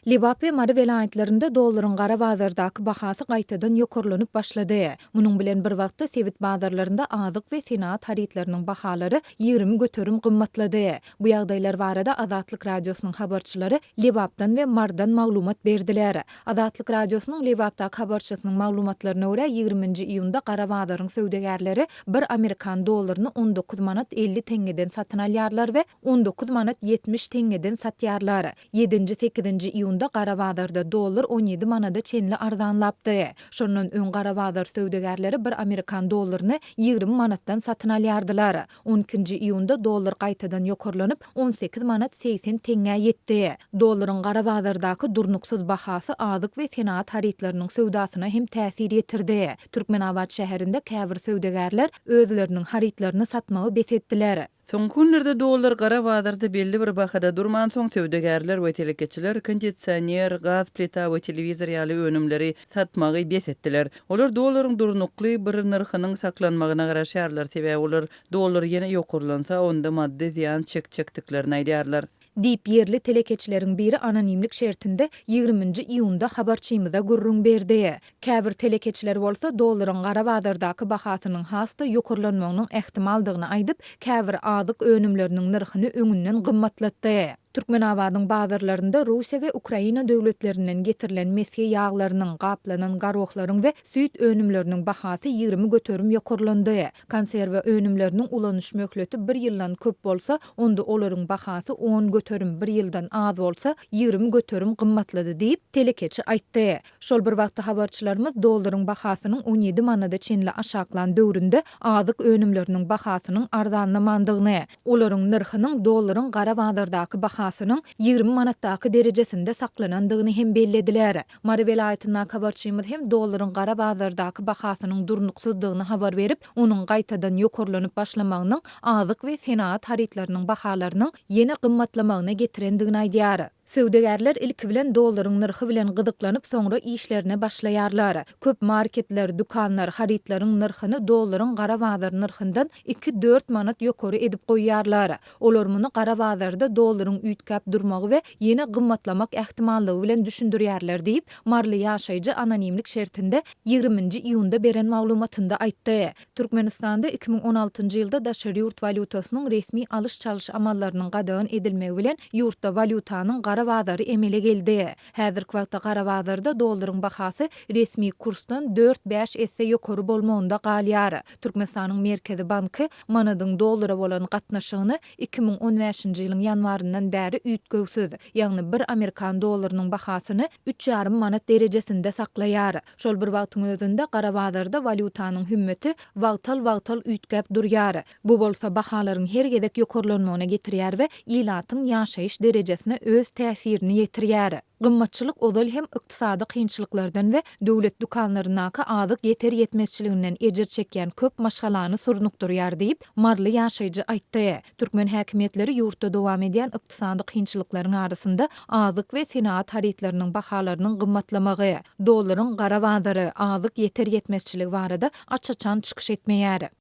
Libap we Mari velayetlerinde dollaryň gara bazardaky bahasy gaýtadan ýokurlanyp başlady. Munyň bilen bir wagtda Sewit bazarlarynda azyk we senat haritleriniň bahalary 20 göterim gymmatlady. Bu ýagdaýlar barada Azatlyk radiosynyň habarçylary Libapdan we Mardan maglumat berdiler. Azatlyk radiosynyň Libapdaky habarçysynyň maglumatlaryna görä 20-nji iýunda gara bazaryň söwdegärleri 1 Amerikan dollaryny 19 manat 50 teňgeden satyn alýarlar we 19 manat 70 teňgeden satýarlar. 7-8-nji iýunda gara bazarda dollar 17 manada çenli arzanlapdy. Şondan öň gara bazar söwdegärleri 1 Amerikan dollaryny 20 manatdan satyn alýardylar. 12-nji iýunda dollar gaýtadan ýokurlanyp 18 manat 80 teňe ýetdi. Dollaryň gara bazardaky durnuksuz bahasy azyk we senat haritleriniň söwdasyna hem täsir ýetirdi. Türkmenabad şäherinde käbir söwdegärler özleriniň haritlerini satmagy besetdiler. Son günlerde dollar gara bazarda belli bir bahada durman soň söwdegärler we telekeçiler kondisioner, gaz plita we telewizor ýaly önümleri satmagy besetdiler. Olar dollaryň durnukly bir narhynyň saklanmagyna garaşýarlar. Sebäbi olar dollar ýene ýokurlansa onda maddi ziýan çekdiklerini aýdýarlar. Diýip yerli telekeçileriň biri anonimlik şertinde 20-nji iýunda habarçymyza gurrun berdi. Käbir telekeçiler bolsa dollaryň gara bazardaky bahasynyň hasta ýokurlanmagynyň ähtimaldygyny aýdyp, käbir azyk önümleriniň narhyny öňünden gymmatlatdy. Türkmenabadyň bazarlarynda Russiýa we Ukraina döwletlerinden getirilen meske ýağlarynyň, gaplanan garoklaryň we süýt önümleriniň bahasy 20 göterim ýokurlandy. Konserwe önümleriniň ulanyş möhleti 1 ýyldan köp bolsa, onda olaryň bahasy 10 göterim, 1 ýyldan az bolsa 20 göterim gymmatlady diýip telekeçi aýtdy. Şol bir wagtda habarçylarymyz dollaryň bahasynyň 17 manada çenli aşaklan döwründe azyk önümleriniň bahasynyň arzanlamandygyny, olaryň narhynyň dollaryň gara bazardaky bahasynyň 20 manatdaky derejesinde saklanandygyny hem bellediler. Mari welaýatyna habarçymyz hem dollaryň gara bazardaky bahasynyň durnuksuzdygyny habar berip, onuň gaýtadan ýokurlanyp başlamagynyň azyk we senat haritleriniň bahalarynyň ýene gymmatlamagyna getirendigini aýdýar. Söwdegärler ilki bilen dollaryň narhy bilen gyzyklanyp soňra işlerine başlaýarlar. Köp marketler, dukanlar haritlaryň narhyny dollaryň gara bazar narhyndan 2-4 manat ýokary edip goýýarlar. Olar muny gara bazarda dollaryň üýtgäp durmagy we ýene gymmatlamak ähtimallygy bilen düşündirýärler diýip marly ýaşaýjy anonimlik şertinde 20-nji iýunda beren maglumatynda aýtdy. Türkmenistanda 2016-njy ýylda daşary ýurt valutasynyň resmi alyş çalyş amallarynyň gadagyn edilmegi bilen ýurtda valutanyň gara bazary emele geldi. Häzirki wagtda gara bazarda dollaryň bahasy resmi kursdan 4-5 esse ýokary bolmagynda galýar. Türkmenistanyň Merkezi Banky manadyň dollara bolan gatnaşygyny 2015-nji ýylyň ýanwaryndan bäri üýtgöwsiz, ýagny 1 Amerikan dollarynyň bahasyny 3,5 manat derejesinde saklaýar. Şol bir wagtyň özünde gara bazarda valutanyň hümmeti wagtal üýtgäp durýar. Bu bolsa bahalaryň her gezek ýokurlanmagyna getirýär we ilatyň ýaşaýyş derejesine öz täsirini ýetirýär. Gymmatçylyk ozal hem ykdysady kynçylyklardan we döwlet dukanlarynaky azyk ýeter ýetmezçiliginden ejir çekýän köp maşgalany surnukdurýar diýip marly ýaşaýjy aýtdy. Türkmen häkimetleri ýurtda dowam edýän ykdysady kynçylyklaryň arasynda azyk we senat haritleriniň bahalarynyň gymmatlamagy, dollaryň gara bazary, azyk ýeter ýetmezçiligi barada açaçan çykyş etmeýär.